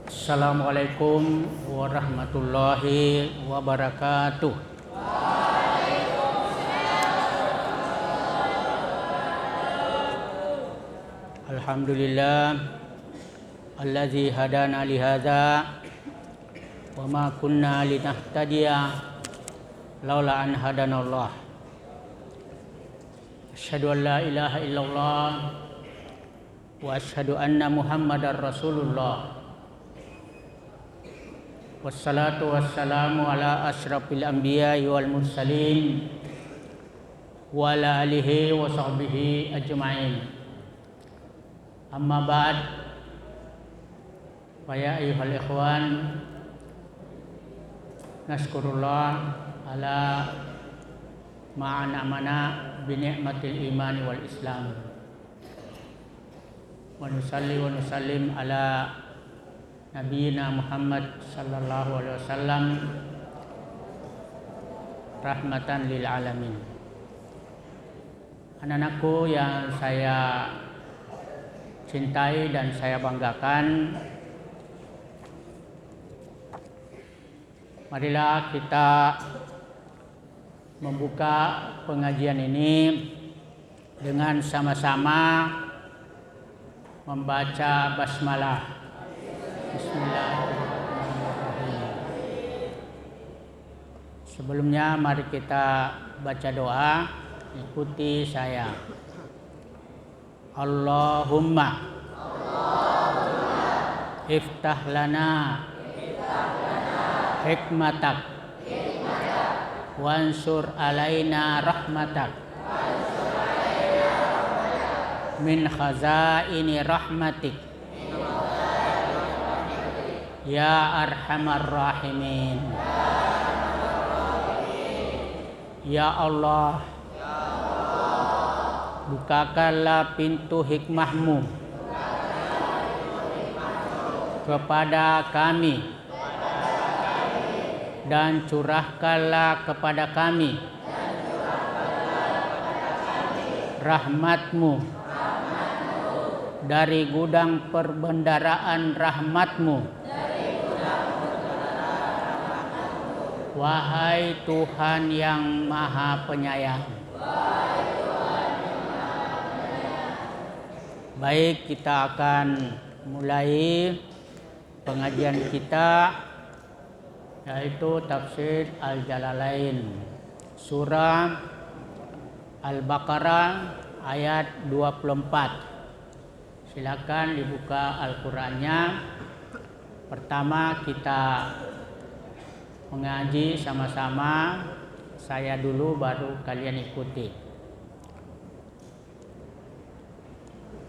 Assalamualaikum warahmatullahi wabarakatuh. Alhamdulillah allazi hadana li hadza wa ma kunna linahtadiya laula an hadanallah. Asyhadu an la ilaha illallah wa asyhadu anna Muhammadar Rasulullah. Wassalatu wassalamu ala asyrafil anbiya'i wal mursalin wa ala alihi wa sahbihi ajma'in. Amma ba'd. Fa ya ayyuhal ikhwan, nashkurullah ala ma'anamana bi ni'matil imani wal islam. Wa nusalli wa nusallim ala Nabiina Muhammad sallallahu alaihi wasallam rahmatan lil alamin. Anak-anakku yang saya cintai dan saya banggakan, marilah kita membuka pengajian ini dengan sama-sama membaca basmalah. Bismillahirrahmanirrahim. Sebelumnya mari kita baca doa, ikuti saya. Allahumma iftah lana hikmatak wansur alaina rahmatak min khazaini rahmatik ya arhamar rahimin. Ya Allah, bukakanlah pintu hikmahmu kepada kami dan curahkanlah kepada kami rahmatmu dari gudang perbendaraan rahmatmu. Wahai Tuhan yang Maha Penyayang. Baik, kita akan mulai pengajian kita, yaitu tafsir Al-Jalalain, surah Al-Baqarah ayat 24. Silakan dibuka Al-Qur'annya. Pertama kita mengaji sama-sama, saya dulu baru kalian ikuti.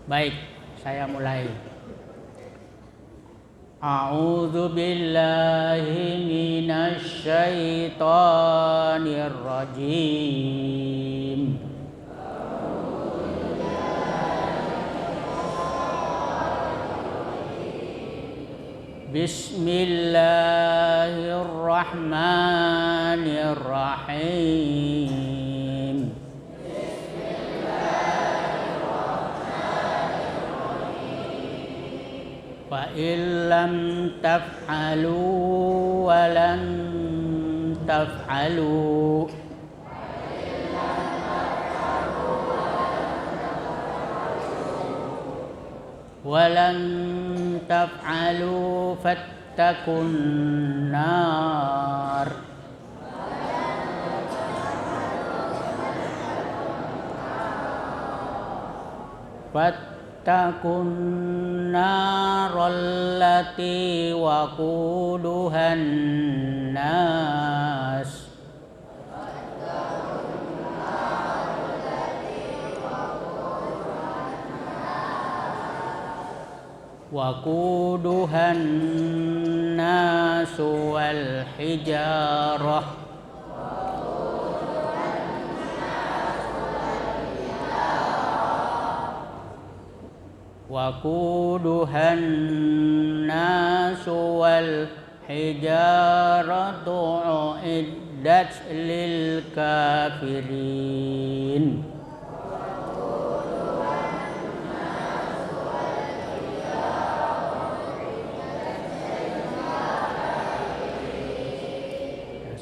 Baik, saya mulai. A'udzu billahi minasy syaithanir rajim. Bismillahirrahmanirrahim. Fa illam taf'alu wa lan taf'alu walan taf'alu fattakun nar fattakun narallati waquduhan nas waquduhan nasu wal hijarah waquduhan nasu wal hijaratu uiddat lil kafirin.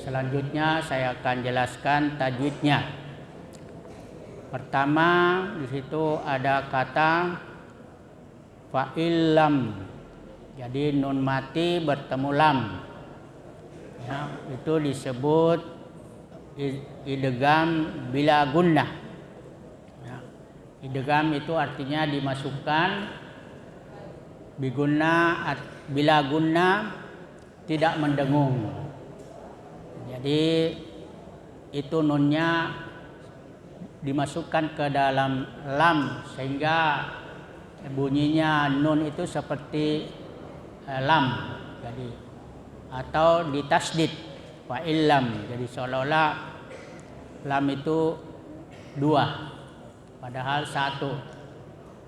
selanjutnya saya akan jelaskan tajwidnya. Pertama, di situ ada kata fa'illam. Jadi nun mati bertemu lam. Ya, itu disebut idgham bila gunnah. Ya, idgham itu artinya dimasukkan bila gunnah tidak mendengung. Jadi itu nunnya dimasukkan ke dalam lam sehingga bunyinya nun itu seperti lam. Jadi atau ditasdid fa'illam. Jadi seolah-olah lam itu dua padahal satu,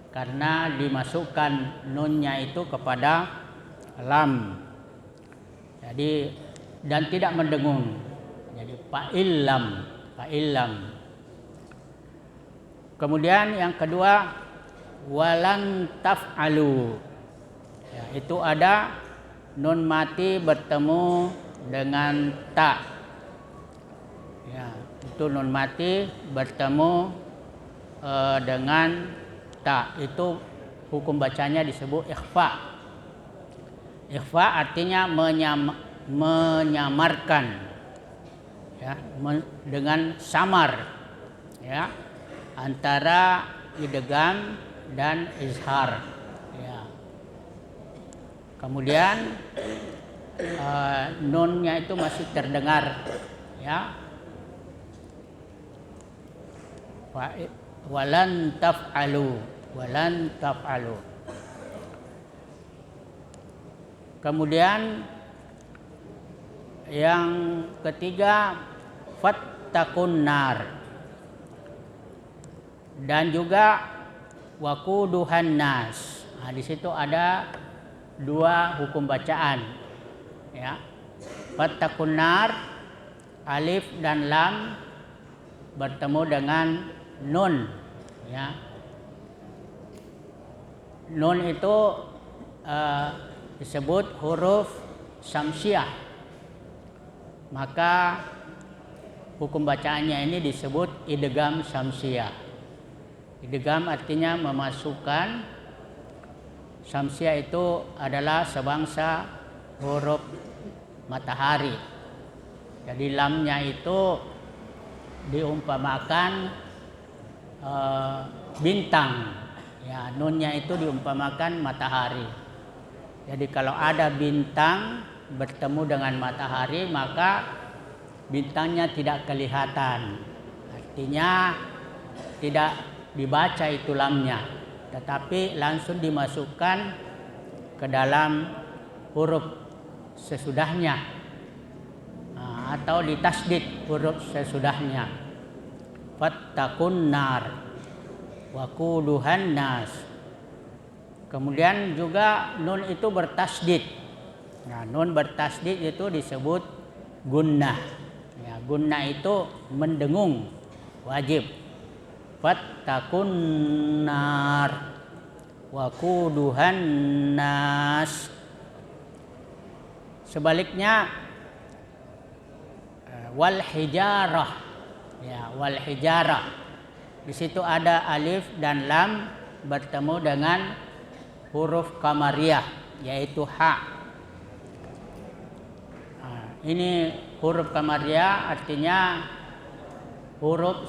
karena dimasukkan nunnya itu kepada lam. Jadi dan tidak mendengung. Jadi fa'illam. Kemudian yang kedua walan taf'alu. Ya, itu ada nun mati bertemu dengan ta. Ya, itu nun mati bertemu dengan ta. Itu hukum bacanya disebut ikhfa. Ikhfa artinya menyamarkan, ya, dengan samar, ya, antara idgham dan izhar. Ya. Kemudian nunnya itu masih terdengar, ya. Walan taf'alu. Kemudian yang ketiga fattakun nar, dan juga waquduhan nas. Nah, di situ ada dua hukum bacaan, ya. Fattakun nar, alif dan lam bertemu dengan nun, ya. Nun itu disebut huruf syamsiah. Maka hukum bacaannya ini disebut idgham syamsiah. Idgham artinya memasukkan. Syamsiah itu adalah sebangsa huruf matahari. Jadi lamnya itu diumpamakan bintang. Ya, nunnya itu diumpamakan matahari. Jadi kalau ada bintang bertemu dengan matahari, maka bintangnya tidak kelihatan. Artinya tidak dibaca itu lamnya, tetapi langsung dimasukkan ke dalam huruf sesudahnya, atau ditasdid huruf sesudahnya. Fattakun nar waquduhan nas. Kemudian juga nun itu bertasdid. Nah, nun bertasdid itu disebut gunnah. Ya, gunnah itu mendengung, wajib. Fattakun nar waquduhan nas. Sebaliknya wal hijarah. Ya, wal hijarah. Di situ ada alif dan lam bertemu dengan huruf qamariyah, yaitu ha. Nah, ini huruf qamariyah artinya huruf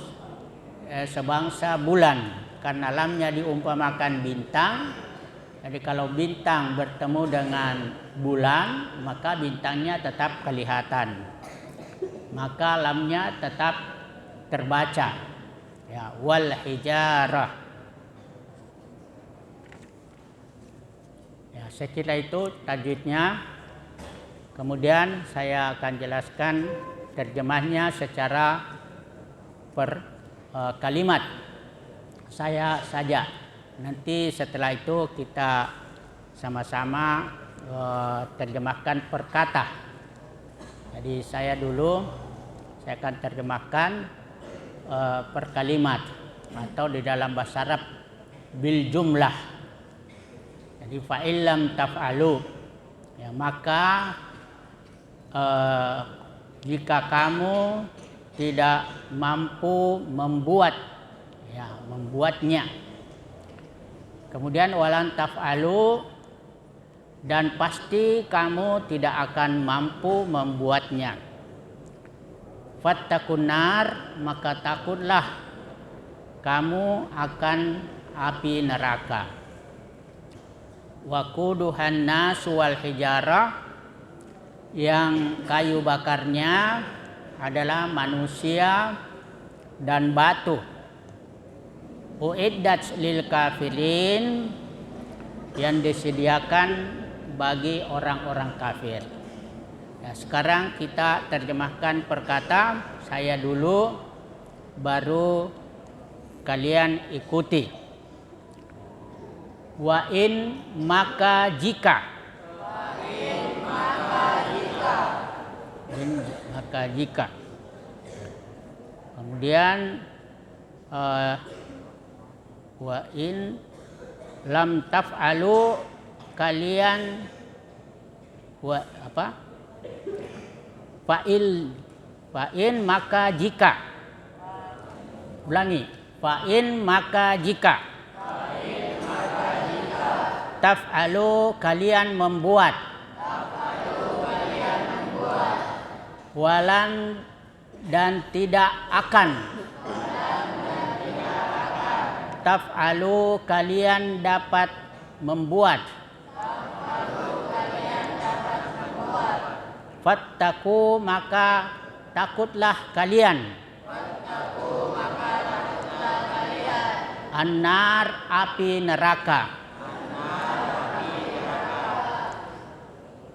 sebangsa bulan, karena lamnya diumpamakan bintang. Jadi kalau bintang bertemu dengan bulan, maka bintangnya tetap kelihatan, maka lamnya tetap terbaca. Ya, wal hijarah. Saya kira itu tajwidnya. Kemudian saya akan jelaskan terjemahnya secara per kalimat saya saja. Nanti setelah itu kita sama-sama terjemahkan per kata. Jadi saya akan terjemahkan per kalimat, atau di dalam bahasa Arab bil jumlah. Jadi fa'illam taf'alu, ya, maka jika kamu tidak mampu membuatnya. Kemudian walan taf'alu, dan pasti kamu tidak akan mampu membuatnya. Fattakun nar, maka takutlah kamu akan api neraka. Waquduhan nas wal hijarah, yang kayu bakarnya adalah manusia dan batu. Uiddat lil kafirin, yang disediakan bagi orang-orang kafir. Ya, sekarang kita terjemahkan perkata, saya dulu baru kalian ikuti. Wa in, maka jika. Maka jika. Kemudian wa in lam taf'alu, kalian fa'in maka jika. Ulangi, fa'in maka jika. Taf'alu, kalian membuat. Walan, dan tidak akan. Taf'alu, kalian dapat membuat. Fattaku, maka takutlah kalian. An-nar, api neraka.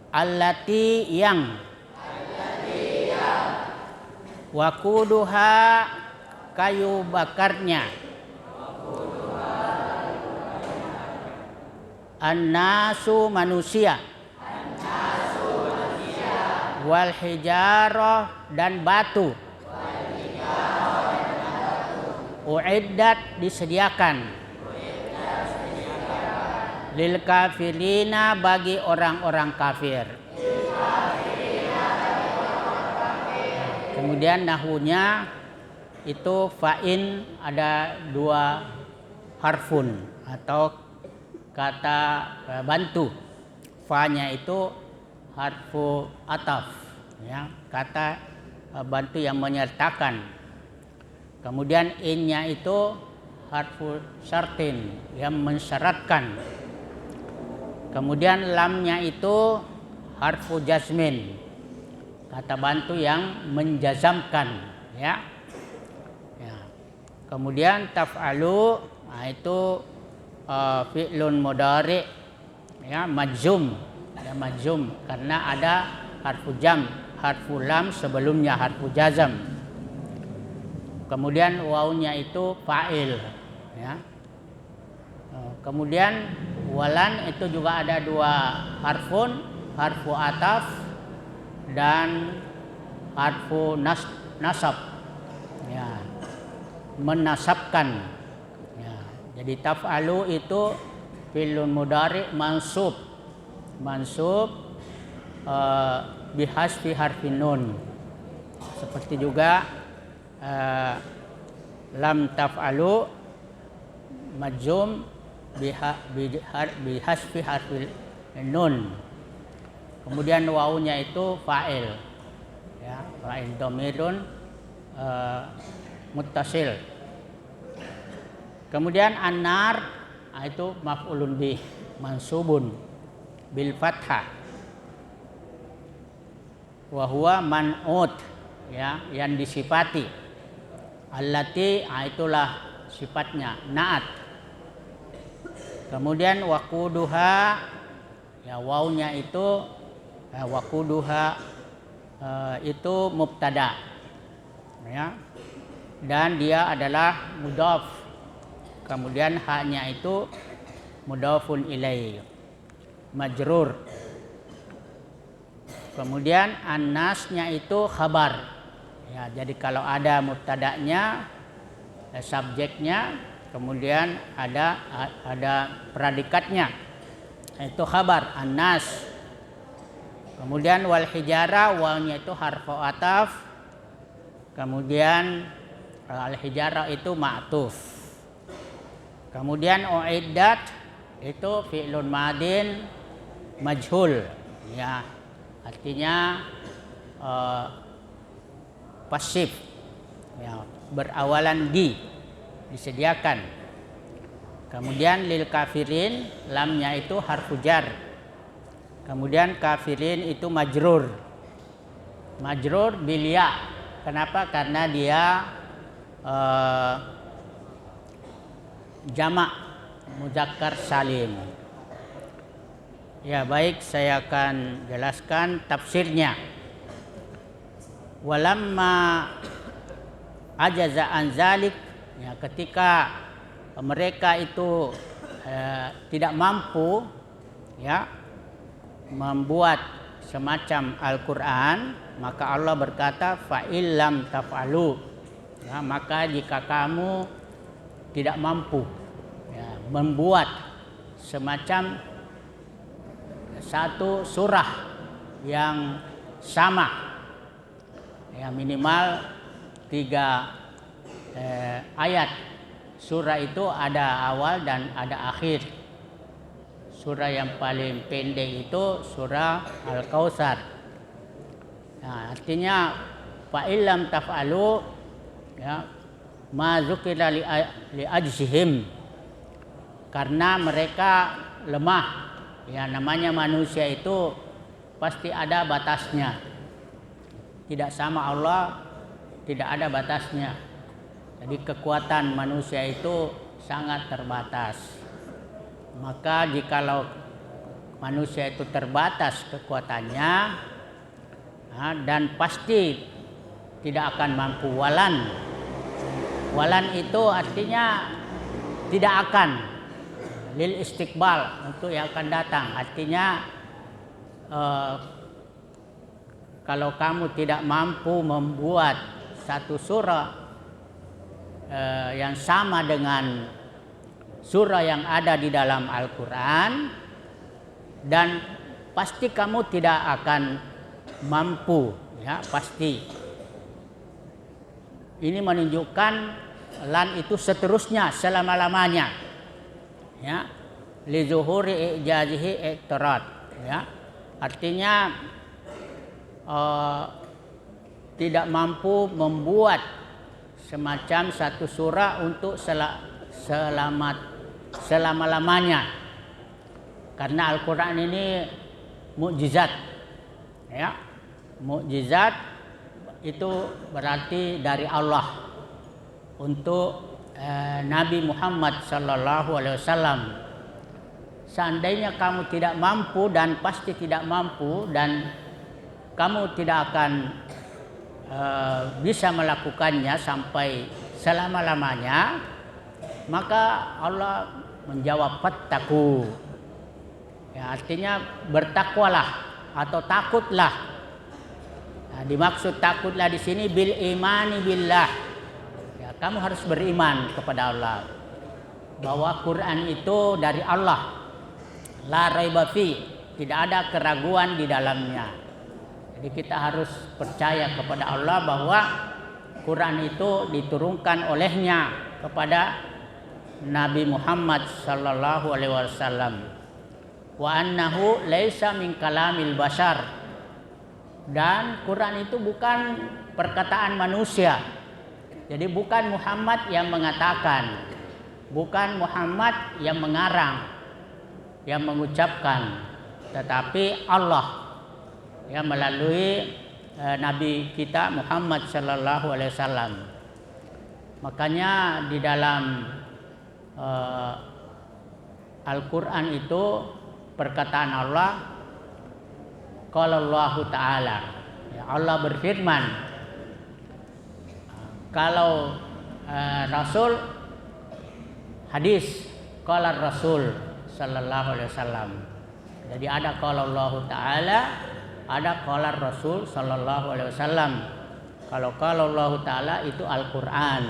Allati, yang. Waquduha, kayu bakarnya. An-nasu, manusia. Wal hijarah, dan batu. Uiddat, disediakan. Lil kafirina, bagi orang-orang kafir. Kemudian nahwunya itu fa'in ada dua harfun atau kata bantu. Fa-nya itu harfu ataf, ya, kata bantu yang menyertakan. Kemudian in-nya itu harfu syartin, yang mensyaratkan. Kemudian lamnya itu harfu jazmin, kata bantu yang menjazamkan, ya. Kemudian taf'alu, itu fi'lun mudhari, ya, majzum. Ya, majzum karena ada harfu jam, harfu lam sebelumnya harfu jazam. Kemudian wawunya itu fa'il, ya. Kemudian walan itu juga ada dua harfun, harfu ataf dan harfu nasab, ya, menasabkan, ya. Jadi taf'alu itu fi'lun mudhari mansub bihasfi harfin nun. Seperti juga lam taf'alu majzum bihasfi harfin nun. Kemudian wawunya itu fa'il, ya, fa'il dhamirun muttasil. Kemudian an-nar itu maf'ulun bih mansubun bil fathah, wa huwa man'ut, ya, yang disifati. Allati, itulah sifatnya, naat. Kemudian waquduha, ya, wawunya itu waquduha itu mubtada, ya, dan dia adalah mudhaf. Kemudian haknya itu mudhafun ilaih, majrur. Kemudian an-nasnya itu khabar, ya, jadi kalau ada mubtada'nya, subjeknya, kemudian ada predikatnya, itu khabar an-nas. Kemudian wal hijara, wawnya itu harfu ataf. Kemudian al hijara itu ma'tuf. Kemudian uiddat itu fi'lun madin majhul, ya, artinya pasif, ya, berawalan disediakan. Kemudian lil kafirin, lamnya itu harfu jar. Kemudian kafirin itu majrur bil ya. Kenapa? Karena dia jamak muzakkar salim. Ya, baik, saya akan jelaskan tafsirnya. Walamma ajaza an zalik, ya, ketika mereka itu tidak mampu, ya, membuat semacam Al-Quran, maka Allah berkata fa illam taf'alu, ya, maka jika kamu tidak mampu, ya, membuat semacam satu surah yang sama, ya, minimal 3 ayat. Surah itu ada awal dan ada akhir. Surah yang paling pendek itu surah Al-Kautsar. Nah, artinya fa illam taf'alu, ya, ma dzukira li ajzihim, karena mereka lemah. Ya, namanya manusia itu pasti ada batasnya. Tidak sama Allah, tidak ada batasnya. Jadi kekuatan manusia itu sangat terbatas. Maka jikalau manusia itu terbatas kekuatannya, dan pasti tidak akan mampu walan. Walan itu artinya tidak akan, lil istiqbal, untuk yang akan datang. Artinya kalau kamu tidak mampu membuat satu surah yang sama dengan surah yang ada di dalam Al-Quran, dan pasti kamu tidak akan mampu, ya, pasti. Ini menunjukkan lan itu seterusnya, selama-lamanya, ya, li zuhuri ijazihi i'tirad, ya, artinya tidak mampu membuat semacam satu surah untuk selama-lamanya, karena Al-Quran ini mukjizat, ya, mukjizat itu berarti dari Allah untuk Nabi Muhammad Sallallahu Alaihi Wasallam. Seandainya kamu tidak mampu, dan pasti tidak mampu, dan kamu tidak akan bisa melakukannya sampai selama-lamanya, maka Allah menjawab fattaku, ya, artinya bertakwalah atau takutlah. Nah, dimaksud takutlah di sini bil imani billah, ya, kamu harus beriman kepada Allah bahwa Quran itu dari Allah, la raiba fi, tidak ada keraguan di dalamnya. Jadi kita harus percaya kepada Allah bahwa Quran itu diturunkan olehnya kepada Nabi Muhammad sallallahu alaihi wasallam, wa annahu laisa min kalamil bashar, dan Quran itu bukan perkataan manusia. Jadi bukan Muhammad yang mengatakan, bukan Muhammad yang mengarang, yang mengucapkan, tetapi Allah yang melalui Nabi kita Muhammad sallallahu alaihi wasallam. Makanya di dalam Al-Quran itu perkataan Allah, qala Allah Ta'ala, ya, Allah berfirman. Kalau Rasul, hadis qala Rasul sallallahu alaihi wasallam. Jadi ada qala Allah Ta'ala, ada qala Rasul sallallahu alaihi wasallam. Kalau qala Allah Ta'ala itu Al-Quran.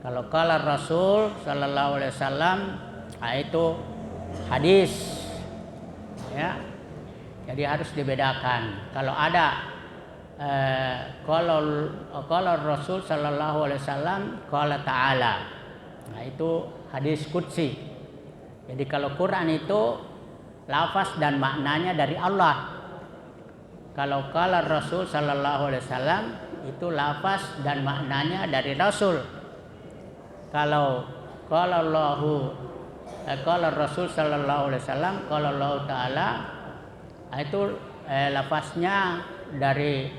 Kalau qala Rasul sallallahu alaihi wasallam, itu hadis, ya. Jadi harus dibedakan. Kalau ada kalau Rasul sallallahu alaihi wasallam qala ta'ala. Nah, itu hadis qudsi. Jadi kalau Quran itu lafaz dan maknanya dari Allah. Kalau qala Rasul sallallahu alaihi wasallam itu lafaz dan maknanya dari Rasul. Kalau qala Rasul sallallahu alaihi wasallam qala Allah taala, itu lafaznya dari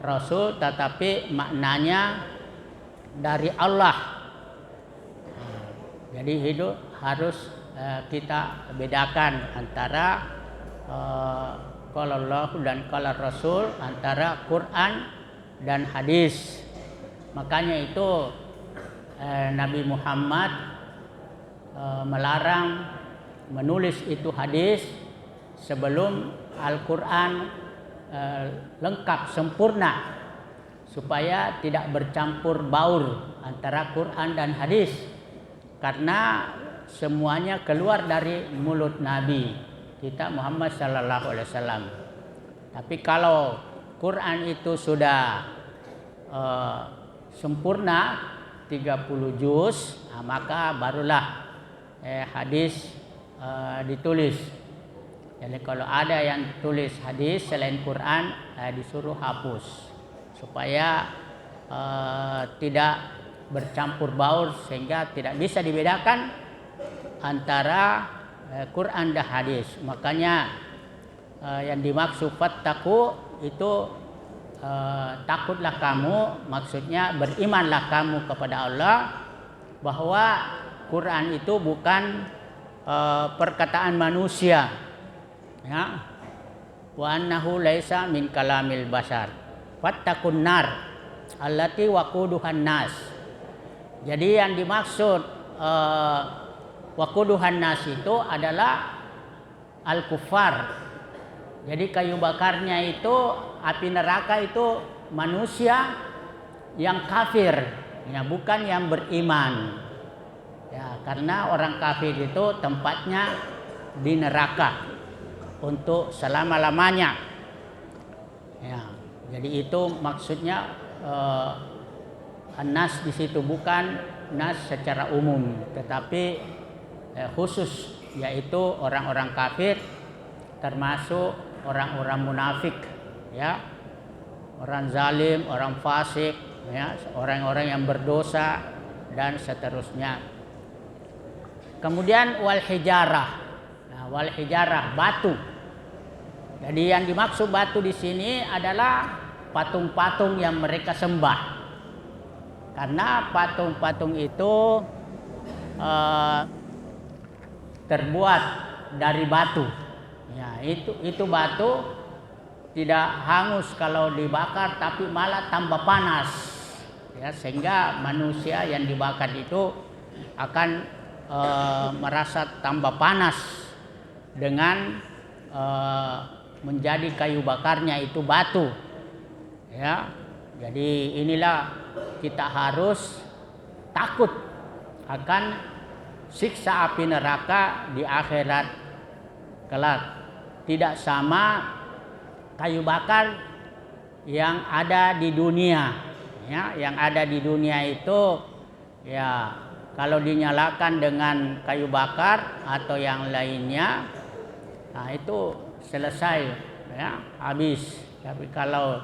Rasul tetapi maknanya dari Allah. Jadi itu harus kita bedakan antara qala Allah dan qala Rasul, antara Quran dan hadis. Makanya itu Nabi Muhammad melarang menulis itu hadis sebelum Al-Quran lengkap sempurna, supaya tidak bercampur baur antara Quran dan hadis, karena semuanya keluar dari mulut Nabi kita Muhammad sallallahu alaihi wasallam. Tapi kalau Quran itu sudah sempurna 30 juz, maka barulah hadis ditulis. Jadi kalau ada yang tulis hadis selain Quran, disuruh hapus supaya tidak bercampur baur, sehingga tidak bisa dibedakan antara Quran dan hadis. Makanya yang dimaksud fattaqu itu takutlah kamu, maksudnya berimanlah kamu kepada Allah bahwa Quran itu bukan perkataan manusia, ya. Wa annahu laisa min kalamil bashar fattaqun nar allati waquduhan nas. Jadi yang dimaksud waquduhan nas itu adalah al-kufar. Jadi kayu bakarnya itu, api neraka itu manusia yang kafir, ya, bukan yang beriman. Ya, karena orang kafir itu tempatnya di neraka untuk selama-lamanya. Ya, jadi itu maksudnya nas di situ bukan nas secara umum, tetapi khusus, yaitu orang-orang kafir, termasuk orang-orang munafik, ya, orang zalim, orang fasik, ya, orang-orang yang berdosa dan seterusnya. Kemudian wal hijarah. Nah, wal hijarah, batu. Jadi yang dimaksud batu di sini adalah patung-patung yang mereka sembah. Karena patung-patung itu terbuat dari batu. Ya, itu batu tidak hangus kalau dibakar, tapi malah tambah panas. Ya, sehingga manusia yang dibakar itu akan merasa tambah panas dengan menjadi kayu bakarnya itu batu. Ya, jadi inilah kita harus takut akan siksa api neraka di akhirat kelak. Tidak sama kayu bakar yang ada di dunia, ya, yang ada di dunia itu, ya, kalau dinyalakan dengan kayu bakar atau yang lainnya, nah itu selesai, ya, habis. Tapi kalau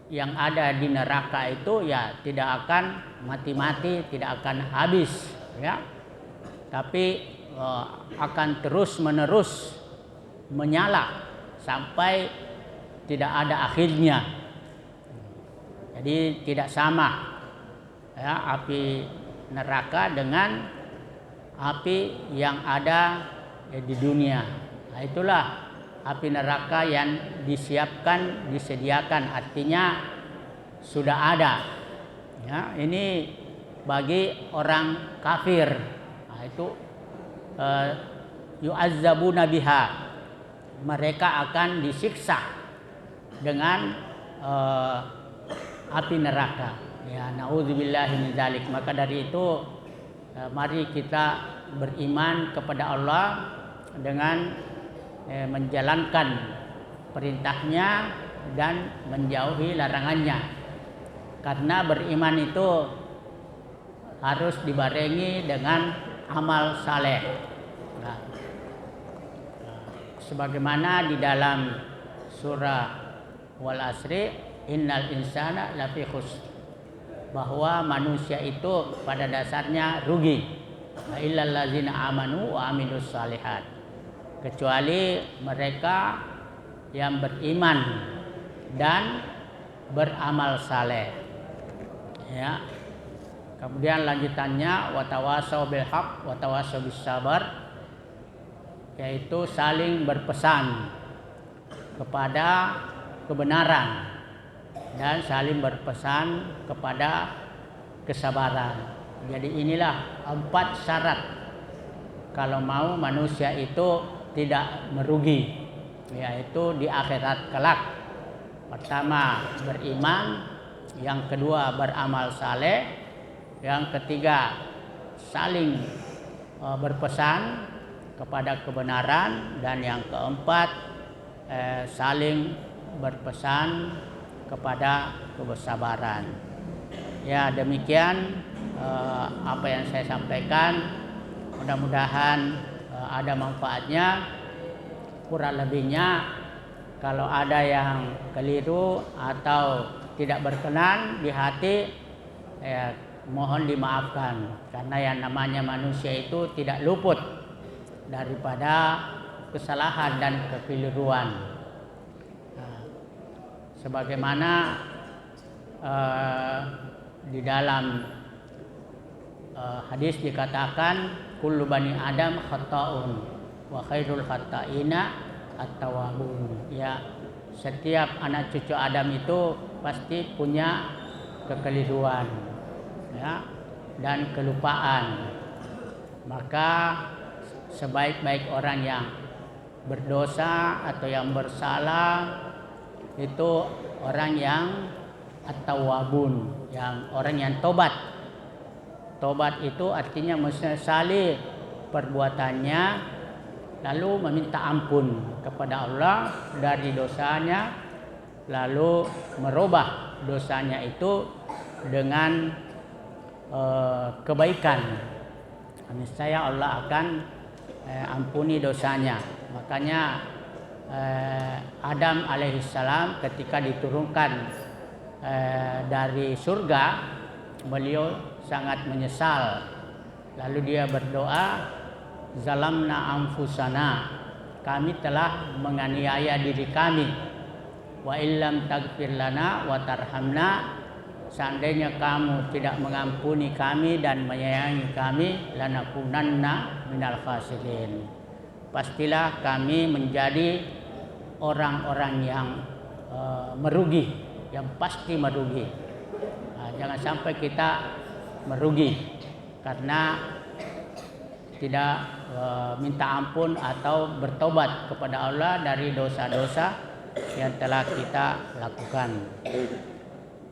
yang ada di neraka itu, ya, tidak akan mati-mati, tidak akan habis, ya, tapi akan terus-menerus menyala sampai tidak ada akhirnya. Jadi tidak sama, ya, api neraka dengan api yang ada di dunia. Nah, itulah api neraka yang disediakan, artinya sudah ada. Ya, ini bagi orang kafir. Nah, itu yu'azzabuna biha, mereka akan disiksa dengan api neraka. Ya, naudzubillahi min dzalik. Maka dari itu mari kita beriman kepada Allah dengan menjalankan perintahnya dan menjauhi larangannya. Karena beriman itu harus dibarengi dengan amal saleh. Nah, sebagaimana di dalam surah Wal Asri, innal insana lafi khusr, bahwa manusia itu pada dasarnya rugi. Illal ladzina amanu wa amilus shalihat, kecuali mereka yang beriman dan beramal saleh. Ya. Kemudian lanjutannya watawasau bil haq watawasau bis sabar, yaitu saling berpesan kepada kebenaran dan saling berpesan kepada kesabaran. Jadi inilah 4 syarat kalau mau manusia itu tidak merugi, yaitu di akhirat kelak. Pertama beriman, yang kedua beramal saleh, yang ketiga saling berpesan kepada kebenaran, dan yang keempat saling berpesan kepada kesabaran. Ya, demikian apa yang saya sampaikan. Mudah-mudahan ada manfaatnya. Kurang lebihnya kalau ada yang keliru atau tidak berkenan di hati, mohon dimaafkan, karena yang namanya manusia itu tidak luput daripada kesalahan dan kekeliruan. Sebagaimana di dalam hadis dikatakan kullu bani adam khata'un wa khairul khata'ina at-tawwabun. Ya, setiap anak cucu Adam itu pasti punya kekeliruan, ya, dan kelupaan. Maka sebaik-baik orang yang berdosa atau yang bersalah itu orang yang at-tawwabun, yang orang yang tobat. Tobat itu artinya menyesali perbuatannya lalu meminta ampun kepada Allah dari dosanya, lalu merubah dosanya itu dengan kebaikan. Niscaya Allah akan ampuni dosanya. Makanya Adam alaihissalam ketika diturunkan dari surga, beliau sangat menyesal. Lalu dia berdoa, zalamna anfusana, kami telah menganiaya diri kami. Wa illam taghfir lana wa tarhamna, seandainya kamu tidak mengampuni kami dan menyayangi kami, lanakunanna minal khasirin, pastilah kami menjadi orang-orang yang merugi, yang pasti merugi. Nah, jangan sampai kita merugi karena tidak minta ampun atau bertobat kepada Allah dari dosa-dosa yang telah kita lakukan.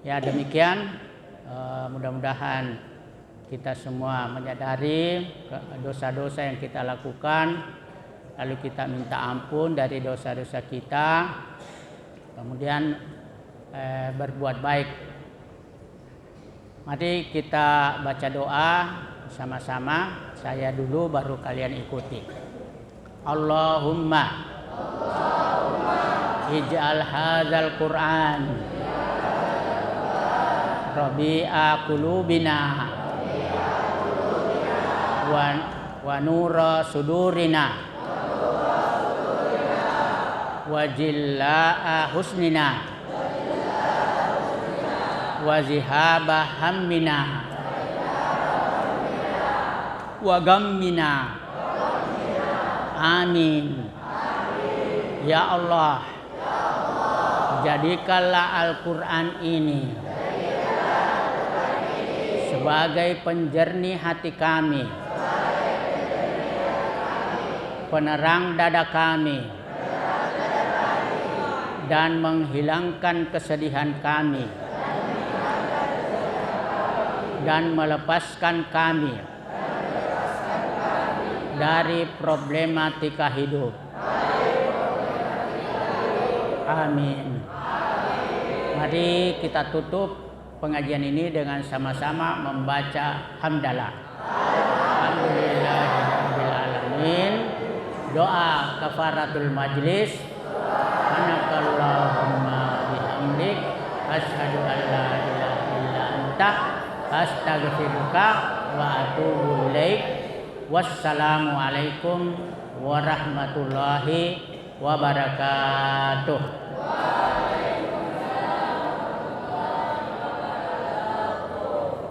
Ya, demikian. Mudah-mudahan kita semua menyadari dosa-dosa yang kita lakukan, lalu kita minta ampun dari dosa-dosa kita, kemudian berbuat baik. Mari kita baca doa sama-sama. Saya dulu baru kalian ikuti. Allahumma ij'al hadzal Qur'an rabi'a qulubina wa nura sudurina wa jilla'a husnina wa zihaba hammina wa gammina. Amin. Ya Allah, jadikanlah Al-Quran ini sebagai penjernih hati kami, penerang dada kami, dan menghilangkan kesedihan kami, dan melepaskan kami dari problematika hidup. Amin. Mari kita tutup pengajian ini dengan sama-sama membaca hamdalah. Alhamdulillahirabbil alamin. Doa kafaratul majlis. Subhanakallahumma bihamdik asyhadu an la ilaha illa anta astaghfiruka wa atubu ilaik. Wassalamualaikum warahmatullahi wabarakatuh.